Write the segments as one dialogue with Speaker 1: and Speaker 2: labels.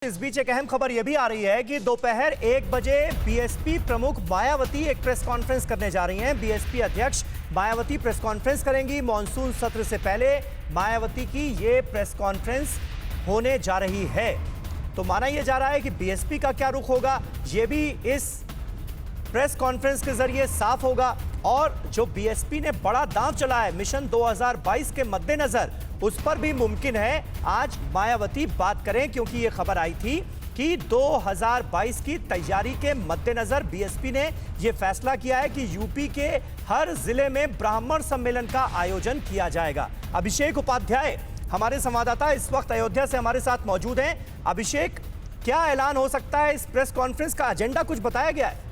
Speaker 1: इस बीच एक अहम खबर यह भी आ रही है कि दोपहर 1 बजे बीएसपी प्रमुख मायावती एक प्रेस कॉन्फ्रेंस करने जा रही हैं। बीएसपी अध्यक्ष मायावती प्रेस कॉन्फ्रेंस करेंगी। मॉनसून सत्र से पहले मायावती की ये प्रेस कॉन्फ्रेंस होने जा रही है। तो माना यह जा रहा है कि बीएसपी का क्या रुख होगा, यह भी इस प्रेस कॉन्फ्रेंस के जरिए साफ होगा। और जो बीएसपी ने बड़ा दांव चला है मिशन 2022 के मद्देनजर, उस पर भी मुमकिन है आज मायावती बात करें, क्योंकि यह खबर आई थी कि 2022 की तैयारी के मद्देनजर बीएसपी ने यह फैसला किया है कि यूपी के हर जिले में ब्राह्मण सम्मेलन का आयोजन किया जाएगा। अभिषेक उपाध्याय हमारे संवाददाता इस वक्त अयोध्या से हमारे साथ मौजूद हैं। अभिषेक, क्या ऐलान हो सकता है इस प्रेस कॉन्फ्रेंस का? एजेंडा कुछ बताया गया है?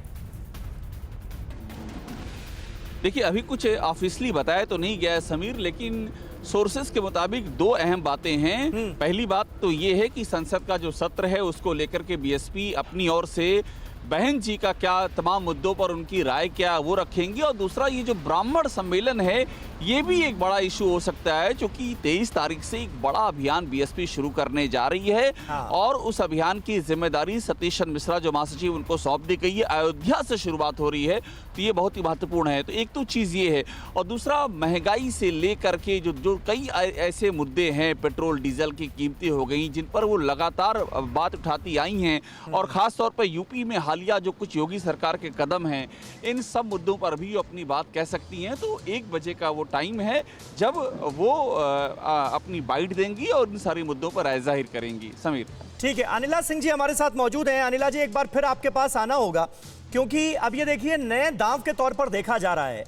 Speaker 2: देखिए, अभी कुछ ऑफिशियली बताया तो नहीं गया है समीर, लेकिन सोर्सेस के मुताबिक दो अहम बातें हैं। पहली बात तो ये है कि संसद का जो सत्र है उसको लेकर के बीएसपी अपनी ओर से बहन जी का क्या तमाम मुद्दों पर उनकी राय क्या वो रखेंगी। और दूसरा, ये जो ब्राह्मण सम्मेलन है ये भी एक बड़ा इशू हो सकता है, क्योंकि 23 तारीख से एक बड़ा अभियान बीएसपी शुरू करने जा रही है। और उस अभियान की जिम्मेदारी सतीशन मिश्रा जो महासचिव उनको सौंप दी गई है। अयोध्या से शुरुआत हो रही है, तो ये बहुत ही महत्वपूर्ण है। तो एक तो चीज़ ये है, और दूसरा महंगाई से लेकर के जो कई ऐसे मुद्दे हैं, पेट्रोल डीजल की कीमतें हो गई जिन पर वो लगातार बात उठाती आई हैं। और ख़ास तौर पर यूपी में हालिया जो कुछ योगी सरकार के कदम हैं, इन सब मुद्दों पर भी अपनी बात कह सकती हैं। तो 1 बजे का वो टाइम है जब वो अपनी बाइट देंगी और इन सारे मुद्दों पर राय जाहिर करेंगी। समीर,
Speaker 1: ठीक है। अनिला सिंह जी हमारे साथ मौजूद हैं। अनिला जी, एक बार फिर आपके पास आना होगा, क्योंकि अब ये देखिए नए दांव के तौर पर देखा जा रहा है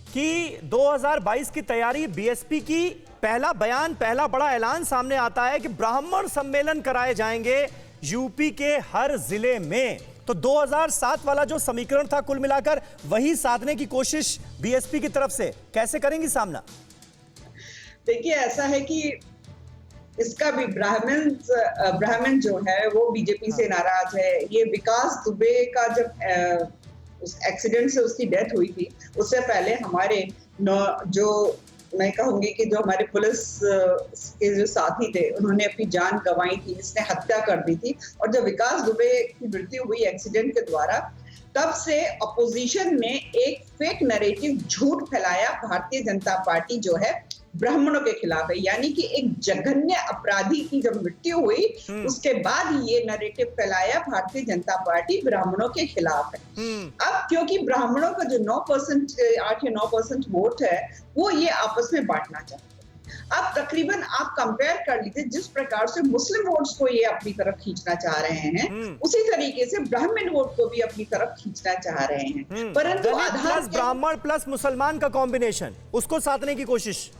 Speaker 1: कि 2022 की तैयारी बीएसपी की पहला बयान, पहला बड़ा ऐलान सामने आता है कि ब्राह्मण सम्मेलन कराए जाएंगे यूपी के हर जिले में। तो 2007 वाला जो समीकरण था कुल मिलाकर वही साधने की कोशिश बीएसपी की तरफ से कैसे करेंगी सामना?
Speaker 3: देखिए, ऐसा है कि इसका भी ब्राह्मण जो है वो बीजेपी से नाराज है। ये विकास दुबे का जब उस एक्सीडेंट से उसकी डेथ हुई थी, उससे पहले हमारे जो मैं कहूंगी कि जो हमारे पुलिस के जो साथी थे उन्होंने अपनी जान गंवाई थी, इसने हत्या कर दी थी। और जब विकास दुबे की मृत्यु हुई एक्सीडेंट के द्वारा, तब से अपोजिशन ने एक फेक नैरेटिव झूठ फैलाया। भारतीय जनता पार्टी जो है ब्राह्मणों के खिलाफ है, यानी कि एक जघन्य अपराधी की जब मृत्यु हुई उसके बाद ही ये नैरेटिव फैलाया भारतीय जनता पार्टी ब्राह्मणों के खिलाफ है। अब क्योंकि ब्राह्मणों का जो 9% 8 या 9% वोट है वो ये आपस में बांटना चाहते हैं। अब तकरीबन आप कंपेयर कर लीजिए, जिस प्रकार से मुस्लिम वोट्स को ये अपनी तरफ खींचना चाह रहे हैं, उसी तरीके से ब्राह्मण वोट को भी अपनी तरफ खींचना चाह रहे हैं। परंतु आधार
Speaker 1: ब्राह्मण प्लस मुसलमान का कॉम्बिनेशन, उसको साधने की कोशिश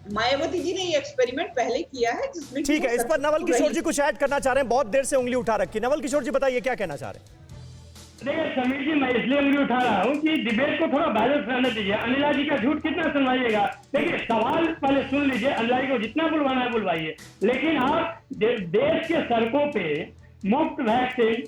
Speaker 3: मायावती जी ने ये एक्सपेरिमेंट पहले किया है, जिसमें
Speaker 1: ठीक है। इस पर नवल किशोर जी कुछ ऐड करना चाह रहे हैं, बहुत देर से उंगली उठा रखी। नवल किशोर जी बताइए क्या कहना चाह रहे हैं?
Speaker 4: देखिए समीर जी, मैं इसलिए उंगली उठा रहा हूँ कि डिबेट को थोड़ा बैलेंस रहने दीजिए। अनिला जी का झूठ कितना सुनवाइएगा? देखिए, सवाल पहले सुन लीजिए, अनिला जी को जितना बुलवाना है बुलवाइए, लेकिन आप देश के सड़कों पे मुफ्त वैक्सीन,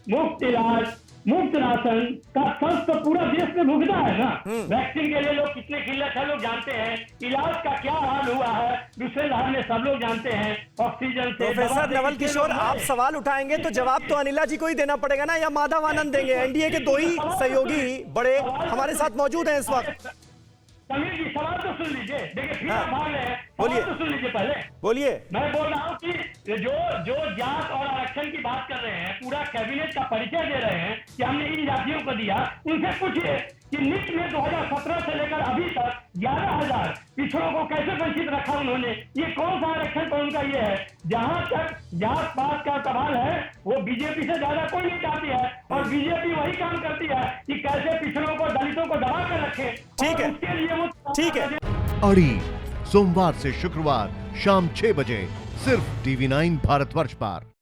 Speaker 4: मुफ्त इलाज, मुफ्त राशन का खर्च तो पूरा देश में भुगता है ना। वैक्सीन के लिए लोग कितने किल्लत है लोग जानते हैं। इलाज का क्या हाल हुआ है दूसरे लहर में सब लोग जानते हैं। ऑक्सीजन से
Speaker 1: प्रोफेसर नवल किशोर, आप सवाल उठाएंगे तो जवाब तो अनिला जी को ही देना पड़ेगा ना, या माधव आनंद देंगे? एनडीए के 2 ही सहयोगी बड़े हमारे साथ मौजूद हैं इस वक्त।
Speaker 4: समीर जी, सवाल तो सुन लीजिए। देखिए, फिर आप भाग रहे हैं,
Speaker 1: बोलिए
Speaker 4: तो सुन लीजिए पहले।
Speaker 1: बोलिए।
Speaker 4: मैं बोल रहा हूँ कि जो जात और आरक्षण की बात कर रहे हैं, पूरा कैबिनेट का परिचय दे रहे हैं कि हमने इन जातियों को दिया, उनसे पूछिए कि नीट में 2017 से लेकर अभी तक 11,000 पिछड़ों को कैसे वंचित रखा उन्होंने। ये कौन सा आरक्षण पर उनका ये है? जहां तक जात पात का सवाल है वो बीजेपी से ज्यादा कोई नहीं चाहती है, और बीजेपी वही काम करती है कि कैसे पिछड़ों को, दलितों को दबा कर रखे।
Speaker 1: ठीक है,
Speaker 4: उसके लिए वो
Speaker 1: ठीक है।
Speaker 5: अड़ी सोमवार से शुक्रवार शाम 6 बजे सिर्फ TV9 भारतवर्ष पर।